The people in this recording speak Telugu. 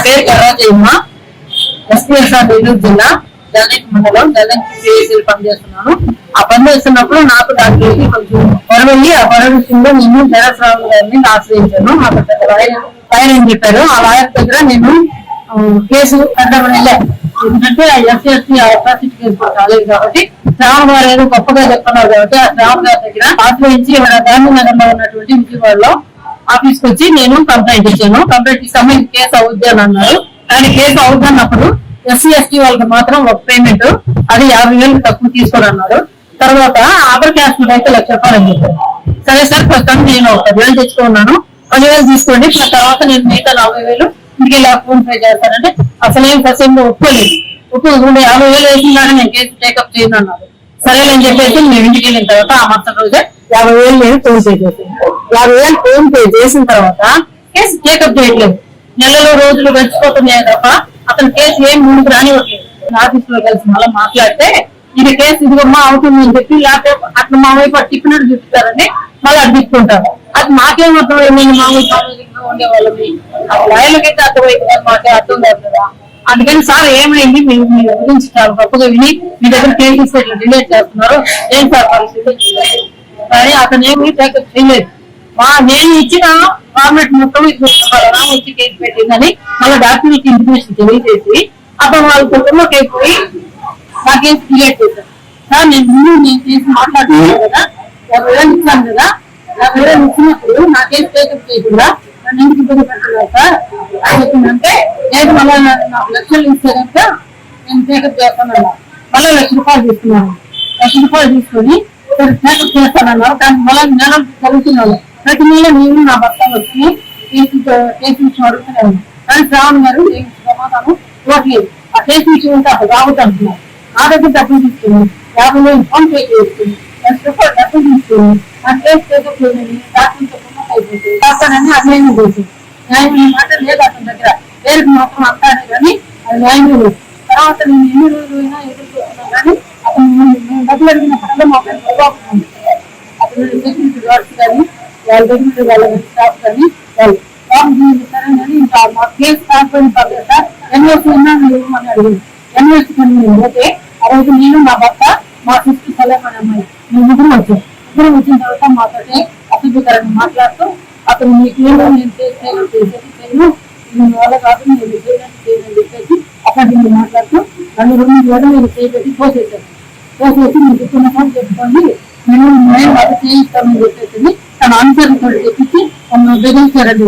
పేరు కరాజయ్యమ్మ, ఎస్పీఎస్ఆర్ నెల్లూరు జిల్లా జల్దంకి మండలం జల్దంకి పిఎస్సీలు పనిచేస్తున్నాను. ఆ పనిచేస్తున్నప్పుడు నాకు దానికి కొంచెం పొరవయ్యి ఆ పొర విషయంలో నేను జనస్రావు గారిని ఆశ్రయించాను. అక్కడ ఆయన ఏం చెప్పారు, ఆ లాయర్ దగ్గర నేను కేసు కట్టమని వెళ్ళాను. ఎందుకంటే ఆ ఎస్సీ అట్రాసిటీ కేసు కాలేదు కాబట్టి శ్రావణ్ గారు ఏదో గొప్పగా చెప్తున్నారు కాబట్టి ఆ శ్రావణ్ గారి దగ్గర ఆశ్రయించి గాంధీనగర్ లో ఉన్నటువంటి విజయవాడలో ఆఫీస్కి వచ్చి నేను కంప్లైంట్ ఇచ్చాను. కంప్లైంట్ ఇస్తాము ఇది కేసు అవుద్ది అని అన్నారు. కానీ కేసు అవుతున్నప్పుడు ఎస్సీ ఎస్టీ వాళ్ళకి మాత్రం ఒక పేమెంట్ అది 50,000 తక్కువ తీసుకోరన్నారు. తర్వాత అదర్ క్యాస్ట్ అయితే 1,00,000 రూపాయలు అని చెప్పారు. సరే సార్ ప్రస్తుతం నేను 10,000 తెచ్చుకున్నాను, 10,000 తీసుకోండి, తర్వాత నేను మిగతా 40,000 ఇంటికి ఫోన్ పే చేస్తానంటే అసలేం ససేమో ఒప్పుకోలేదు. 50,000 వేసిందాన్ని నేను కేసు టేకప్ చేయను అన్నారు. సరేలేని చెప్పేసి మేము ఇంటికి వెళ్ళిన తర్వాత ఆ మరుసటి రోజే 50,000 నేను ఫోన్ పే చేశాను. 50,000 ఫోన్ పే చేసిన తర్వాత కేసు టేకప్ చేయట్లేదు. నెలలో రోజులు గడిచిపోతున్నాయి తప్ప అతను కేసు ఏం ముందుకు రానివ్వట్లేదు. ఆఫీస్ లో కలిసి మళ్ళీ మాట్లాడితే ఇది కేసు ఇదిగమ్మా అవుతుంది అని చెప్పి లేకపోతే అట్లా మా వైపు తిప్పినట్టు చూపిస్తారని మళ్ళీ అది తిప్పుకుంటారు. అది మాకేం అర్థమైంది, మా వైపు ఉండేవాళ్ళని లాయర్లకైతే అర్థమైంది కానీ మాకే అర్థం కాదు కదా. అందుకని సార్ ఏమైంది మీ గురించి చాలా గొప్పగా విని మీ దగ్గర కేసు ఇట్లా డిలేట్ చేస్తున్నారు, ఏం సార్ పరిస్థితి కానీ అతను ఏమి టేకప్ చేయలేదు. నేను ఇచ్చిన ఫార్మేట్ మొత్తం వచ్చి కేసు పెట్టిందని మళ్ళీ డాక్యుమెంట్ ఇన్ఫర్మేషన్ తెలియజేసి అతను వాళ్ళ కుటుంబంలోకి అయిపోయి నా కేసు క్రియేట్ చేశాను. సార్ నేను ముందు నేను కేసు మాట్లాడుతున్నాను కదా, 50,000 ఇచ్చాను కదా, 50,000 ఇచ్చినప్పుడు నా కేసు టేకప్ చేయకుండా నన్ను ఎందుకు ఇబ్బంది పెట్టలేదు సార్ అని చెప్పిందంటే నేను మళ్ళీ నాకు 1,00,000 ఇస్తే కనుక నేను టేకప్ చేస్తానన్నా. మళ్ళీ 1,00,000 రూపాయలు తీసుకున్నాను. 1,00,000 రూపాయలు తీసుకొని టేకప్ చేస్తానన్నారు. కానీ మళ్ళీ నెల జరుగుతున్నాను. ప్రతి నెల నేను నా భర్త వచ్చి కేసు అడుగుతూనే ఉన్నాను. కానీ శ్రావణ్ గారు సమాధానం ఇవ్వట్లేదు. ఆ కేసు నుంచి ఉంటే అప్పుడు రావద్దు అంటున్నారు. నా దగ్గర డబ్బులు తీసుకుని 50,000 ఫోన్ పే చేసుకుని 1,00,000 రూపాయలు డబ్బులు తీసుకుని నా కేసు టేకప్ చేయని డాక్టర్ని అన్యాయం చేసి న్యాయం మాట లేదు అతని దగ్గర పేరుకు మాత్రం అంటానే కానీ అది న్యాయం లేదు. తర్వాత నేను ఎన్ని రోజులైనా ఎదుర్కొన్నాను కానీ అతను డబ్బులు అడిగినప్పుడల్లా మాకు ప్రభావం అతను సెక్యూరిటీ గార్డ్స్ కానీ వాళ్ళ దగ్గర వాళ్ళ స్టాఫ్ కానీ వాళ్ళు సరేనని ఇంకా మా కేసు కాకపోయిన పర్లేదు ఎన్ఓసి ఉన్నా ఇవ్వమని అడిగింది. ఎన్ఓసి కొన్ని పోతే ఆ రోజు నేను మా భర్త మా సిస్టర్ సలేమని అమ్మాయి మేము ముగ్గురు వచ్చాం. ముగ్గురు వచ్చిన తర్వాత మాతోటి అసభ్యకరంగా మాట్లాడుతూ అతను మీకు ఏమో నేను చేసేది చేయను నేను వాళ్ళ కాదు నేను చేయని చెప్పేసి అక్కడ మాట్లాడుతూ 2 నేను చేయబెట్టి పోసేసాను. పోసేసి మీకు చిన్న ఫోన్ చెప్పుకోండి నేను వాళ్ళు చేయిస్తామని చెప్పేసి తన అనుసరణ చెప్పించి తను బెదిరించారండి.